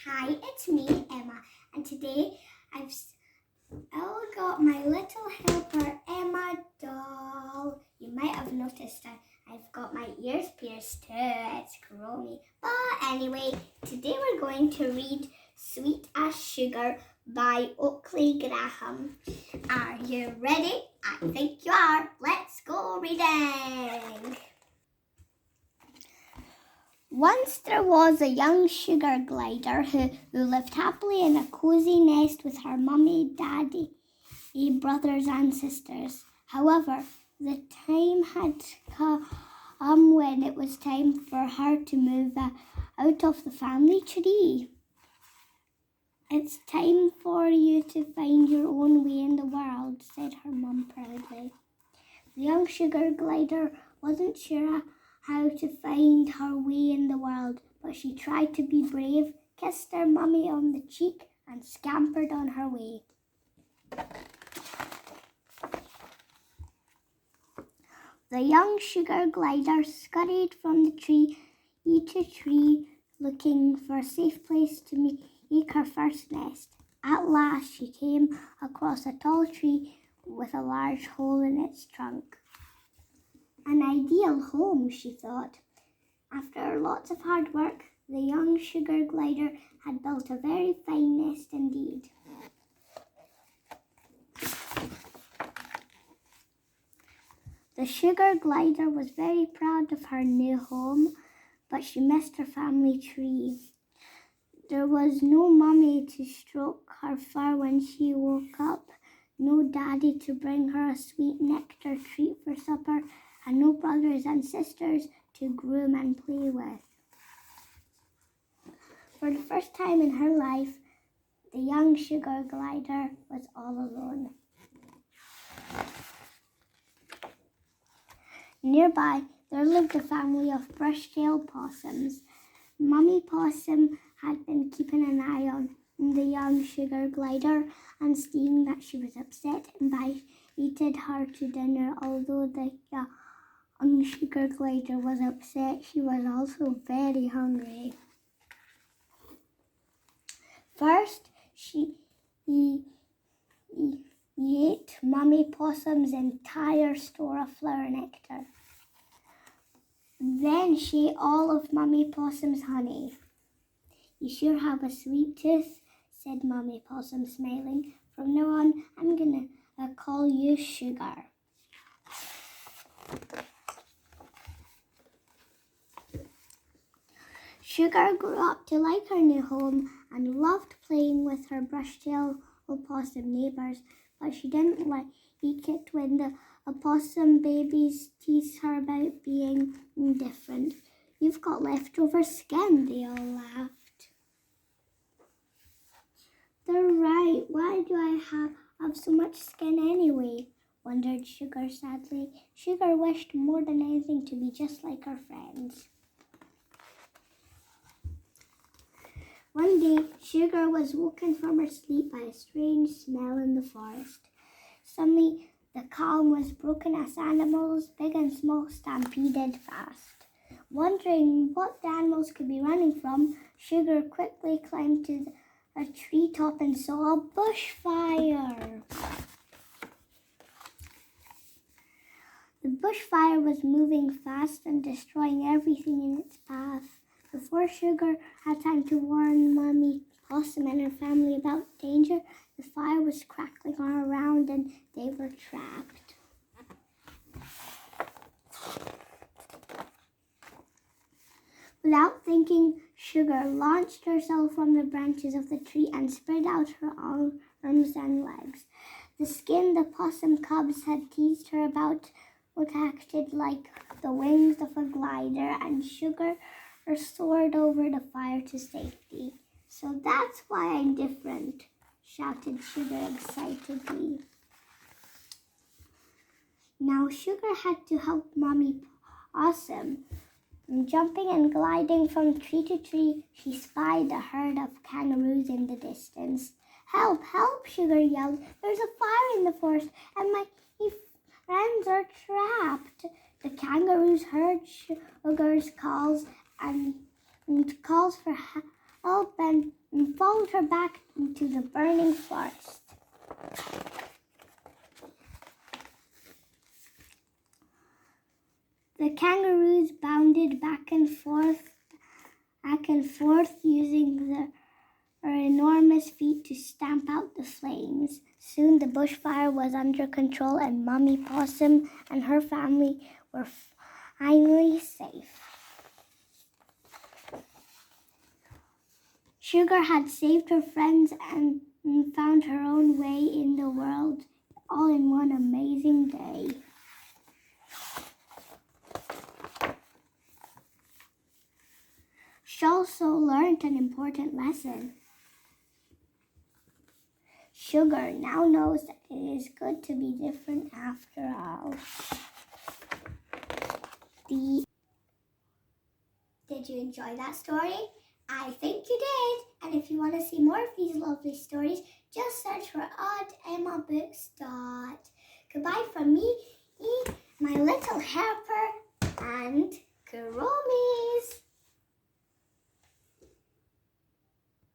Hi, it's me, Emma, and today I've got my little helper, Emma doll. You might have noticed I've got my ears pierced too. It's growing. But anyway, today we're going to read Sweet as Sugar by Oakley Graham. Are you ready? I think you are. Let's go reading. Once there was a young sugar glider who lived happily in a cozy nest with her mummy, daddy, brothers and sisters. However, the time had come when it was time for her to move out of the family tree. It's time for you to find your own way in the world, said her mum proudly. The young sugar glider wasn't sure how to find her way in the world, but she tried to be brave, kissed her mummy on the cheek, and scampered on her way. The young sugar glider scurried from the tree to tree, looking for a safe place to make her first nest. At last she came across a tall tree with a large hole in its trunk. An ideal home, she thought. After lots of hard work, the young sugar glider had built a very fine nest indeed. The sugar glider was very proud of her new home, but she missed her family tree. There was no mummy to stroke her fur when she woke up, no daddy to bring her a sweet nectar treat for supper, and no brothers and sisters to groom and play with. For the first time in her life, the young sugar glider was all alone. Nearby, there lived a family of brush-tailed possums. Mummy Possum had been keeping an eye on the young sugar glider, and seeing that she was upset, invited her to dinner. Although the young sugar glider was upset, she was also very hungry. First, she ate Mummy Possum's entire store of flower nectar. Then she ate all of Mummy Possum's honey. You sure have a sweet tooth, said Mummy Possum, smiling. From now on, I'm going to call you Sugar. Sugar grew up to like her new home and loved playing with her brush-tailed opossum neighbours, but she didn't like it when the opossum babies teased her about being different. You've got leftover skin, they all laughed. They're right. Why do I have so much skin anyway? Wondered Sugar sadly. Sugar wished more than anything to be just like her friends. One day, Sugar was woken from her sleep by a strange smell in the forest. Suddenly, the calm was broken as animals, big and small, stampeded fast. Wondering what the animals could be running from, Sugar quickly climbed to a treetop and saw a bushfire. The bushfire was moving fast and destroying everything in its path. Before Sugar had time to warn Mummy Possum and her family about danger, the fire was crackling all around and they were trapped. Without thinking, Sugar launched herself from the branches of the tree and spread out her arms and legs. The skin the possum cubs had teased her about acted like the wings of a glider, and Sugar soared over the fire to safety. So that's why I'm different, shouted Sugar excitedly. Now Sugar had to help Mummy Possum. Jumping and gliding from tree to tree, she spied a herd of kangaroos in the distance. Help, help, Sugar yelled. There's a fire in the forest and my friends are trapped. The kangaroos heard Sugar's calls and calls for up and followed her back into the burning forest. The kangaroos bounded back and forth, using their enormous feet to stamp out the flames. Soon the bushfire was under control, and Mummy Possum and her family were finally safe. Sugar had saved her friends and found her own way in the world, all in one amazing day. She also learned an important lesson. Sugar now knows that it is good to be different after all. Did you enjoy that story? I think you did. And if you want to see more of these lovely stories, just search for OddEmmaBooks. Goodbye from me, my little helper, and Carol.